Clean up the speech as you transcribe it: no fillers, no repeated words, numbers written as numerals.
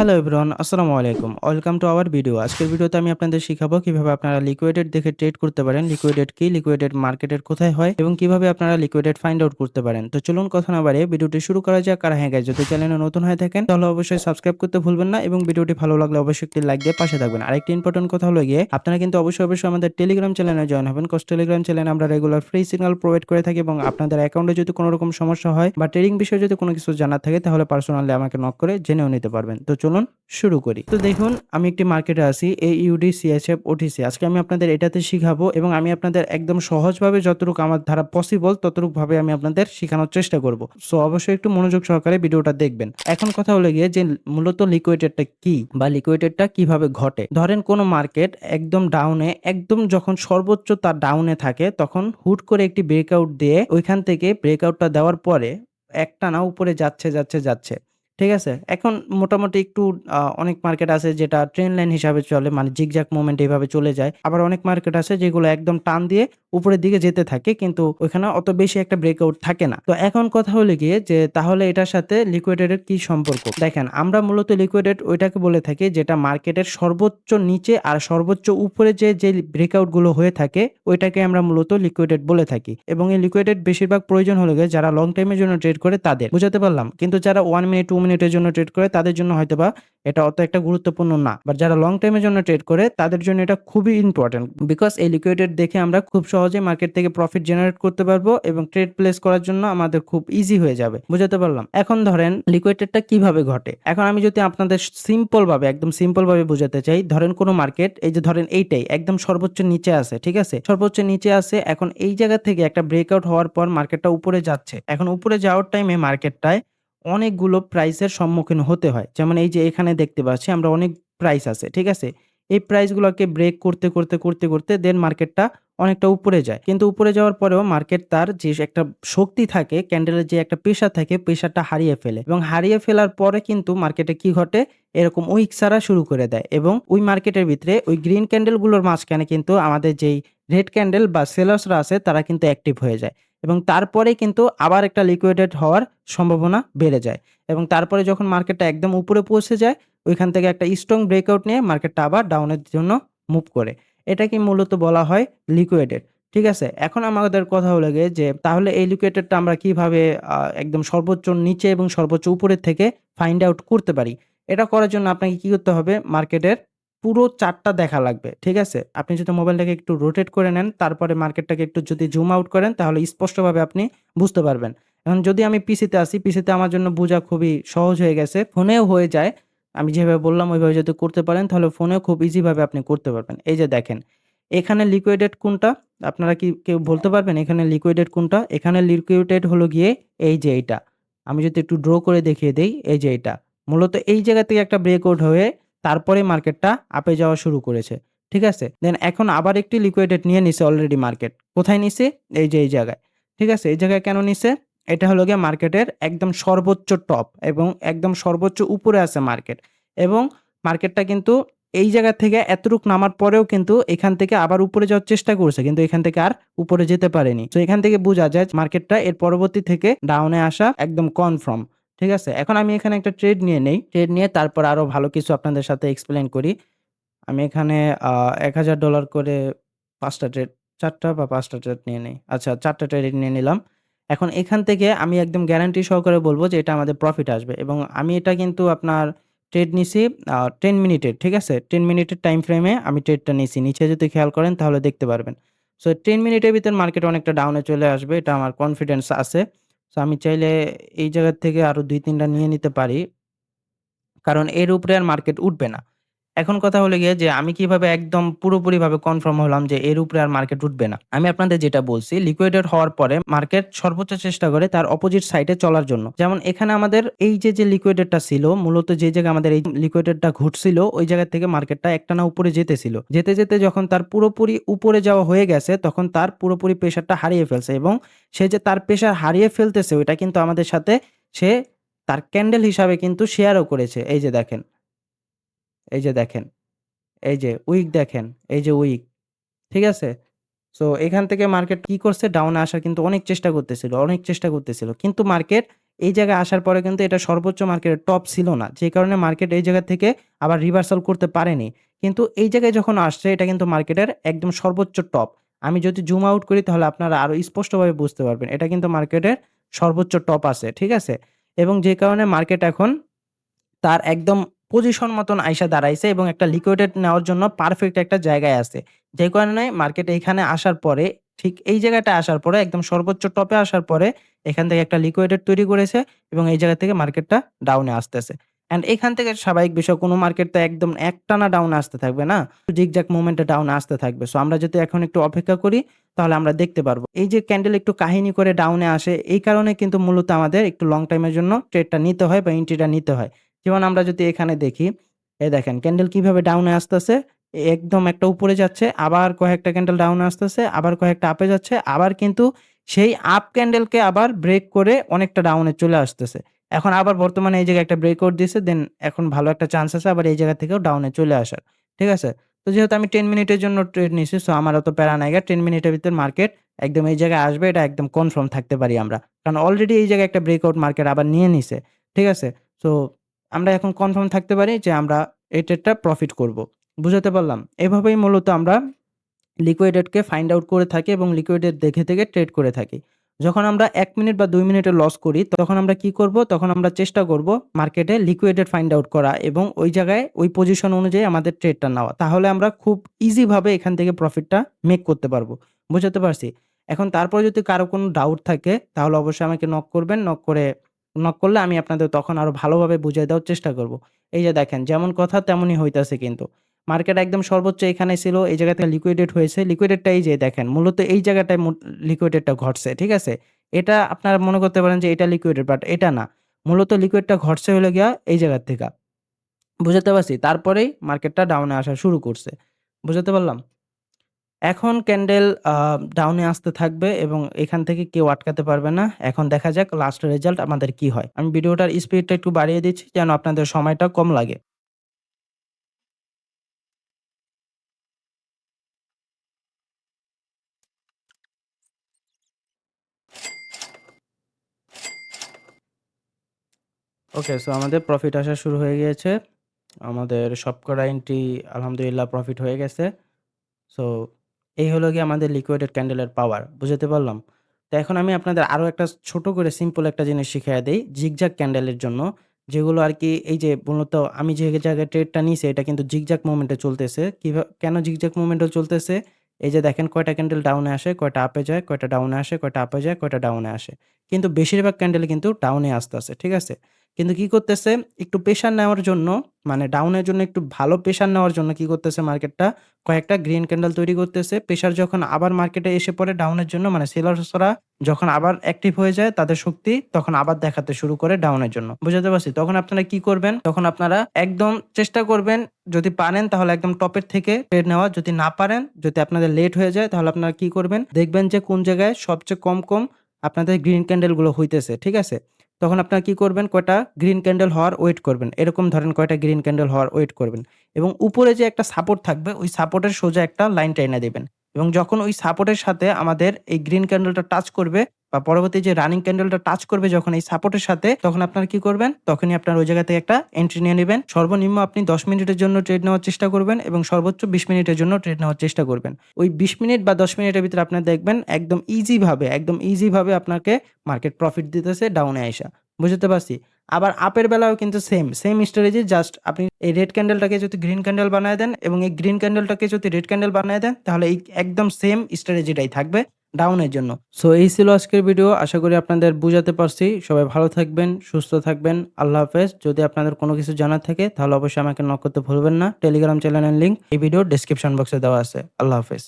Hello everyone, আসসালামু আলাইকুম। Welcome to our video. আজকের ভিডিওতে আমি আপনাদের শিখাবো কিভাবে আপনারা লিকুইডেট দেখে ট্রেড করতে পারেন। লিকুইডেট কি? লিকুইডেট মার্কেটের কোথায় হয়? এবং কিভাবে আপনারা লিকুইডেট ফাইন্ড আউট করতে পারেন। তো চলুন কথা না বাড়িয়ে ভিডিওটি শুরু করা যাক। আর হ্যাঁ গাইস, যদি চ্যানেলে নতুন হয়ে থাকেন তাহলে অবশ্যই সাবস্ক্রাইব করতে ভুলবেন না এবং ভিডিওটি ভালো লাগলে অবশ্যই একটি লাইক দিয়ে পাশে থাকবেন। আরেকটি ইম্পর্টেন্ট কথা হলো গিয়ে আপনারা কিন্তু অবশ্যই আমাদের টেলিগ্রাম চ্যানেলে জয়েন হবেন। কজ টেলিগ্রাম চ্যানেলে আমরা রেগুলার ফ্রি সিগন্যাল প্রোভাইড করে থাকি এবং আপনাদের অ্যাকাউন্টে যদি কোনো রকম সমস্যা হয় বা ট্রেডিং বিষয়ে যদি কোনো কিছু জানার থাকে তাহলে পার্সোনালি আমাকে নক করে জেনেও নিতে পারবেন। তো চলুন শুরু করি। তো দেখুন, আমি একটি মার্কেটে আছি, AUD CHF OTC। আজকে আমি আপনাদের এটাতে শিখাবো এবং আমি আপনাদের একদম সহজভাবে যতটুকু আমার দ্বারা পসিবল ততটুকু ভাবে আমি আপনাদের শেখানোর চেষ্টা করব। সো অবশ্যই একটু মনোযোগ সহকারে ভিডিওটা দেখবেন। এখন কথা হলো গিয়ে যে মূলত লিকুইডেটটা কি বা লিকুইডেটটা কিভাবে ঘটে। ধরেন কোনো মার্কেট একদম ডাউনে, একদম যখন সর্বোচ্চ তার ডাউনে থাকে তখন হুট করে একটি ব্রেকআউট দিয়ে ওইখান থেকে ব্রেকআউটটা দেওয়ার পরে একটানা উপরে যাচ্ছে। ঠিক আছে? এখন মোটামুটি একটু অনেক মার্কেট আছে যেটা ট্রেন্ড লাইন হিসাবে চলে, মানে জিগজ্যাগ মুভমেন্ট এভাবে চলে যায়। আবার অনেক মার্কেট আছে যেগুলো একদম টান দিয়ে উপরের দিকে যেতে থাকে কিন্তু ওইখানে অত বেশি একটা ব্রেকআউট থাকে না। তো এখন কথা হলো গিয়ে যে তাহলে এটার সাথে লিকুইডেটের কি সম্পর্ক? দেখেন, আমরা মূলত লিকুইডেট ওইটাকে বলে থাকি যেটা মার্কেটের সর্বোচ্চ নিচে আর সর্বোচ্চ উপরে যে ব্রেকআউট গুলো হয়ে থাকে ওইটাকে আমরা মূলত লিকুইডেট বলে থাকি। এবং এই লিকুইডেট বেশিরভাগ প্রয়োজন হলো গিয়ে যারা লং টাইমের জন্য ট্রেড করে তাদের। বুঝাতে পারলাম? কিন্তু যারা 1 মিনিট 2 মিনিটের জন্য ট্রেড করে তাদের জন্য হয়তোবা এটা অত একটা গুরুত্বপূর্ণ না। বাট যারা লং টাইমের জন্য ট্রেড করে তাদের জন্য এটা খুবই ইম্পোর্টেন্ট। বিকজ এই লিকুইডেট দেখে আমরা খুব সহজে মার্কেট থেকে প্রফিট জেনারেট করতে পারবো এবং ট্রেড প্লেস করার জন্য আমাদের খুব ইজি হয়ে যাবে। বুঝাতে পারলাম? এখন ধরেন লিকুইডেটটা কিভাবে ঘটে। এখন আমি যদি আপনাদের একদম সিম্পল ভাবে বোঝাতে চাই, ধরেন কোনো মার্কেট, এই যে ধরেন এইটাই একদম সর্বোচ্চ নিচে আছে, ঠিক আছে? সর্বোচ্চ নিচে আছে। এখন এই জায়গা থেকে একটা ব্রেকআউট হওয়ার পর মার্কেটটা উপরে যাচ্ছে। এখন উপরে যাওয়ার টাইমে মার্কেটটায় অনেকগুলো প্রাইসের সম্মুখীন হতে হয়। যেমন এই যে এখানে দেখতে পাচ্ছি আমরা অনেক প্রাইস আছে, ঠিক আছে? এই প্রাইসগুলোকে ব্রেক করতে দেন মার্কেটটা অনেকটা উপরে যায়। কিন্তু উপরে যাওয়ার পরেও মার্কেট তার যে একটা শক্তি থাকে, ক্যান্ডেলের যে একটা প্রেশার থাকে, প্রেশারটা হারিয়ে ফেলে এবং হারিয়ে ফেলার পরে কিন্তু মার্কেটে কি ঘটে? এরকম উইক ছাড়া শুরু করে দেয় এবং ওই মার্কেটের ভিতরে ওই গ্রিন ক্যান্ডেলগুলোর মাঝখানে কিন্তু আমাদের যেই রেড ক্যান্ডেল বা সেলার্সরা আছে তারা কিন্তু অ্যাক্টিভ হয়ে যায় এবং তারপরেই কিন্তু আবার একটা লিকুইডেট হওয়ার সম্ভাবনা বেড়ে যায় এবং তারপরে যখন মার্কেটটা একদম উপরে পৌঁছে যায় ওইখান থেকে একটা স্ট্রং ব্রেকআউট নিয়ে মার্কেটটা আবার ডাউনের জন্য মুভ করে। এটাকে মূলত বলা হয় লিকুইডেট। ঠিক আছে? এখন আমাদের কথা হলো গিয়ে যে তাহলে এই লিকুইডেটটা আমরা কিভাবে একদম সর্বোচ্চ নিচে এবং সর্বোচ্চ উপরের থেকে ফাইন্ড আউট করতে পারি? এটা করার জন্য আপনাকে কি করতে হবে? মার্কেটের পুরো চার্টটা দেখা লাগবে। ঠিক আছে? আপনি যদি মোবাইলটাকে একটু রোটেট করে নেন, তারপরে মার্কেটটাকে একটু যদি জুম আউট করেন তাহলে স্পষ্টভাবে আপনি বুঝতে পারবেন। এখন যদি আমি পিসিতে আছি, পিসিতে আমার জন্য বোঝা খুবই সহজ হয়ে গেছে। ফোনেও হয়ে যায়। আমি যেভাবে বললাম ওইভাবে যদি করতে পারেন তাহলে ফোনেও খুব ইজি ভাবে আপনি করতে পারবেন। এই যে দেখেন, এখানে লিকুইডেট কোনটা? আপনারা কি কেউ বলতে পারবেন এখানে লিকুইডেট কোনটা? এখানে লিকুইডেট হলো গিয়ে এই যে এইটা। আমি যদি একটু ড্র করে দেখিয়ে দেই, এই যে এইটা। মূলত এই জায়গা থেকে একটা ব্রেকআউট হয়ে তারপরে মার্কেটটা আপে যাওয়া শুরু করেছে। ঠিক আছে? দেন এখন আবার একটি লিকুইডেট নিয়ে নিছে অলরেডি মার্কেট। কোথায় নিছে? এই যে এই জায়গায়। ঠিক আছে? এই জায়গায় কেন নিছে? এটা হলো গিয়ে মার্কেটের একদম সর্বোচ্চ টপ এবং একদম সর্বোচ্চ উপরে আছে মার্কেট এবং মার্কেটটা কিন্তু এই জায়গা থেকে এতটুক নামার পরেও কিন্তু এখান থেকে আবার উপরে যাওয়ার চেষ্টা করছে। কিন্তু এখান থেকে আর উপরে যেতে পারেনি। তো এখান থেকে বোঝা যায় মার্কেটটা এর পরবর্তী থেকে ডাউনে আসা একদম কনফার্ম। ঠিক আছে? এখন আমি এখানে একটা ট্রেড নিয়ে নেই। ট্রেড নিয়ে তারপর আরো ভালো কিছু আপনাদের সাথে এক্সপ্লেইন করি। আমি এখানে $১,০০০ করে ৫ টা ট্রেড, ৪ টা বা ৫ টা ট্রেড নিয়ে নেই। আচ্ছা, ৪ টা ট্রেড নিয়ে নিলাম। এখন এখান থেকে আমি একদম গ্যারান্টি সহকারে বলব যে এটা আমাদের প্রফিট আসবে এবং আমি এটা কিন্তু আপনার ট্রেড নিছি 10 মিনিটের, ঠিক আছে? 10 মিনিটের টাইম ফ্রেমে আমি ট্রেডটা নিছি। নিচে যদি খেয়াল করেন তাহলে দেখতে পারবেন। সো 10 মিনিটের ভিতর মার্কেট অনেকটা ডাউনে চলে আসবে। এটা আমার কনফিডেন্স আছে। সো আমি চাইলে এই জায়গা থেকে আরো ২-৩ টা নিয়ে নিতে পারি। কারণ এর উপরে আর মার্কেট উঠবে না। এখন কথা হলো গিয়ে যে আমি কিভাবে একদম পুরোপুরিভাবে কনফার্ম হলাম যে এর উপরে আর মার্কেট উঠবে না। আমি আপনাদের যেটা বলছি, লিকুইডেট হওয়ার পরে মার্কেট সর্বোচ্চ চেষ্টা করে তার অপোজিট সাইডে চলার জন্য। যেমন এখানে আমাদের এই যে লিকুইডেটটা ছিল, মূলত যে জায়গায় আমাদের এই লিকুইডেটটা ঘুরছিল ওই জায়গা থেকে মার্কেটটা একটানা উপরে যেতেছিল। যেতে যখন তার পুরোপুরি উপরে যাওয়া হয়ে গেছে তখন তার পুরোপুরি প্রেশারটা হারিয়ে ফেলছে এবং সে যে তার প্রেশার হারিয়ে ফেলতেছে ওইটা কিন্তু আমাদের সাথে সে তার ক্যান্ডেল হিসাবে কিন্তু শেয়ারও করেছে। এই যে দেখেন, এই যে উইক দেখেন, এই যে উইক, ঠিক আছে? সো এখান থেকে মার্কেট কি করছে? ডাউনে আসার কিন্তু অনেক চেষ্টা করতেছিল। কিন্তু মার্কেট এই জায়গায় আসার পরে কিন্তু এটা সর্বোচ্চ মার্কেটের টপ ছিল না, যে কারণে মার্কেট এই জায়গা থেকে আবার রিভার্সাল করতে পারেনি। কিন্তু এই জায়গায় যখন আসছে এটা কিন্তু মার্কেটের একদম সর্বোচ্চ টপ। আমি যদি জুম আউট করি তাহলে আপনারা আরো স্পষ্টভাবে বুঝতে পারবেন। এটা কিন্তু মার্কেটের সর্বোচ্চ টপ আছে, ঠিক আছে? এবং যে কারণে মার্কেট এখন তার একদম পজিশন মতন আইসা দাঁড়াইছে এবং একটা লিকুইডেট নেওয়ার জন্য পারফেক্ট একটা জায়গায় আছে। যে কারণে মার্কেট এইখানে আসার পরে, ঠিক এই জায়গাটায় আসার পরে একদম সর্বোচ্চ টপে আসার পরে এখান থেকে একটা লিকুইডেট তৈরি করেছে এবং এই জায়গা থেকে মার্কেটটা ডাউনে আসতেছে। অ্যান্ড এখান থেকে স্বাভাবিক বিষয়, কোনো মার্কেট তো একদম একটানা ডাউনে আসতে থাকবে না। জিগজ্যাগ মুভমেন্টে ডাউনে আসতে থাকবে। সো আমরা যদি এখন একটু অপেক্ষা করি তাহলে আমরা দেখতে পারবো। এই যে ক্যান্ডেল একটু কাহিনী করে ডাউনে আসে, এই কারণে কিন্তু মূলত আমাদের একটু লং টাইমের জন্য ট্রেডটা নিতে হয় বা এন্ট্রিটা নিতে হয়। যেমন আমরা যদি এখানে দেখি, এই দেখেন ক্যান্ডেল কিভাবে ডাউনে আসতেছে। একদম একটা উপরে যাচ্ছে, আবার কয়েকটা ক্যান্ডেল ডাউনে আসতেছে, আবার কয়েকটা আপে যাচ্ছে, আবার কিন্তু সেই আপ ক্যান্ডেলকে আবার ব্রেক করে অনেকটা ডাউনে চলে আসতেছে। এখন আবার বর্তমানে এই জায়গায় একটা ব্রেকআউট দিছে, দেন এখন ভালো একটা চান্স আছে আবার এই জায়গা থেকেও ডাউনে চলে আসার। ঠিক আছে? তো যেহেতু আমি 10 মিনিটের জন্য ট্রেড নিছি, সো আমার অত প্যারা নাই গা। 10 মিনিটের ভিতর মার্কেট একদম এই জায়গায় আসবে, এটা একদম কনফার্ম থাকতে পারি আমরা। কারণ অলরেডি এই জায়গায় একটা ব্রেকআউট মার্কেট আবার নিয়ে নিছে। ঠিক আছে? সো আমরা এখন কনফার্ম থাকতে পারি যে আমরা এই ট্রেডটা প্রফিট করব। বুঝাতে পারলাম? এভাবেই মূলত আমরা লিকুইডেটকে ফাইন্ড আউট করে থাকি এবং লিকুইডেট দেখে থেকে ট্রেড করে থাকি। যখন আমরা ১ মিনিট বা ২ মিনিটের লস করি তখন আমরা কি করব? তখন আমরা চেষ্টা করব মার্কেটে লিকুইডেট ফাইন্ড আউট করা এবং ওই জায়গায় ওই পজিশন অনুযায়ী আমাদের ট্রেডটা নেওয়া। তাহলে আমরা খুব ইজি ভাবে এখান থেকে প্রফিটটা মেক করতে পারবো। বুঝাতে পারছি? এখন তারপরে যদি কারো কোনো ডাউট থাকে তাহলে অবশ্যই আমাকে নক করবেন। নক করলে আমি আপনাদের তখন আরো ভালোভাবে বুঝায় দেওয়ার চেষ্টা করব। এই যে দেখেন, যেমন কথা তেমনই হইতাছে কিন্তু। মার্কেট একদম সর্বোচ্চ এখানে ছিল। এই জায়গা থেকে লিকুইডেট হয়েছে। লিকুইডেটটা এই যে দেখেন, মূলত এই জায়গাটায় লিকুইডেটটা ঘটছে। ঠিক আছে? এটা আপনারা মনে করতে পারেন যে এটা লিকুইডেট, বাট এটা না। মূলত লিকুইডটা ঘটছে হলো গিয়া এই জায়গা থেকে। বুঝাতে পারছি? তারপরেই মার্কেটটা ডাউনে আসা শুরু করছে। বুঝাতে পারলাম? এখন ক্যান্ডেল ডাউনে আসতে থাকবে এবং এখান থেকে কেউ আটকাতে পারবে না। এখন দেখা যাক লাস্ট রেজাল্ট আমাদের কি হয়। আমি ভিডিওটার স্পিডটা একটু বাড়িয়ে দিচ্ছি যেন আপনাদের সময়টা কম লাগে। ওকে, সো আমাদের প্রফিট আসা শুরু হয়ে গিয়েছে। আমাদের সবকটা এন্ট্রি আলহামদুলিল্লাহ প্রফিট হয়ে গেছে। সো এই হলো গিয়ে আমাদের লিকুইডেড ক্যান্ডেলের পাওয়ার। বুঝাতে পারলাম? তো এখন আমি আপনাদের আরো একটা ছোট করে সিম্পল একটা জিনিস শিখাইয়া দেই জিগজ্যাগ ক্যান্ডেলের জন্য। যেগুলো আরকি এই যে মূলত আমি যে জায়গায় ট্রেডটা নিছি এটা কিন্তু জিগজ্যাগ মুভমেন্টে চলতেছে। কেন জিগজ্যাগ মুভমেন্টে চলতেছে? এই যে দেখেন কয়টা ক্যান্ডেল ডাউনে আসে, কয়টা আপে যায়, কয়টা ডাউনে আসে, কয়টা আপে যায়, কয়টা ডাউনে আসে। কিন্তু বেশিরভাগ ক্যান্ডেল কিন্তু ডাউনে আসতেছে। ঠিক আছে? কিন্তু কি করতেছে? একটু প্রেশার নেওয়ার জন্য, মানে ডাউনের জন্য একটু ভালো প্রেশার নেওয়ার জন্য কি করতেছে মার্কেটটা? কয়েকটা গ্রিন ক্যান্ডেল তৈরি করতেছে। প্রেশার যখন আবার মার্কেটে এসে পড়ে ডাউনের জন্য, মানে সেলার্সরা যখন আবার অ্যাক্টিভ হয়ে যায় তাদের শক্তি তখন আবার দেখাতে শুরু করে ডাউনের জন্য। বুঝাতে পারছি? তখন আপনারা কি করবেন? তখন আপনারা একদম চেষ্টা করবেন, যদি পারেন তাহলে একদম টপের থেকে ট্রেড নেওয়া। যদি না পারেন, যদি আপনাদের লেট হয়ে যায় তাহলে আপনারা কি করবেন? দেখবেন যে কোন জায়গায় সবচেয়ে কম আপনাদের গ্রিন ক্যান্ডেল গুলো হইতেছে। ঠিক আছে? তখন আপনারা কি করবেন? কয়টা গ্রিন ক্যান্ডেল হওয়ার ওয়েট করবেন। এরকম ধরেন কয়টা গ্রিন ক্যান্ডেল হওয়ার ওয়েট করবেন। এবং উপরে যে একটা সাপোর্ট থাকবে ওই সাপোর্টের সোজা একটা লাইন টেনে দিবেন। এবং যখন ওই সাপোর্টের সাথে আমাদের এই গ্রিন ক্যান্ডেলটা টাচ করবে বা পরবর্তী যে রানিং ক্যান্ডেলটা টাচ করবে যখন এই সাপোর্টের সাথে, তখন আপনারা কি করবেন? তখনই আপনার ওই জায়গা থেকে একটা এন্ট্রি নিয়ে নিবেন। সর্বনিম্ন আপনি ১০ মিনিটের জন্য ট্রেড নেওয়ার চেষ্টা করবেন এবং সর্বোচ্চ ২০ মিনিটের জন্য ট্রেড নেওয়ার চেষ্টা করবেন। ওই ২০ মিনিট বা ১০ মিনিটের ভিতরে আপনারা দেখবেন একদম ইজি ভাবে আপনাকে মার্কেট প্রফিট দিতেছে ডাউনে আইসা। বুঝতে পারছি? আবার আপের বেলায়ও কিন্তু সেম স্ট্র্যাটেজি, জাস্ট আপনি এই রেড ক্যান্ডেলটাকে যদি গ্রিন ক্যান্ডেল বানায় দেন এবং এই গ্রিন ক্যান্ডেলটাকে যদি রেড ক্যান্ডেল বানায় দেন তাহলে এই একদম সেম স্ট্র্যাটেজিটাই থাকবে ডাউনের জন্য। সো এই ছিল আজকের ভিডিও। আশা করি আপনাদের বুঝাতে পারছি। সবাই ভালো থাকবেন, সুস্থ থাকবেন। আল্লাহ হাফেজ। যদি আপনাদের কোনো কিছু জানার থাকে তাহলে অবশ্যই আমাকে নক করতে ভুলবেন না। টেলিগ্রাম চ্যানেলের লিংক এই ভিডিওর ডেসক্রিপশন বক্সে দেওয়া আছে। আল্লাহ হাফেজ।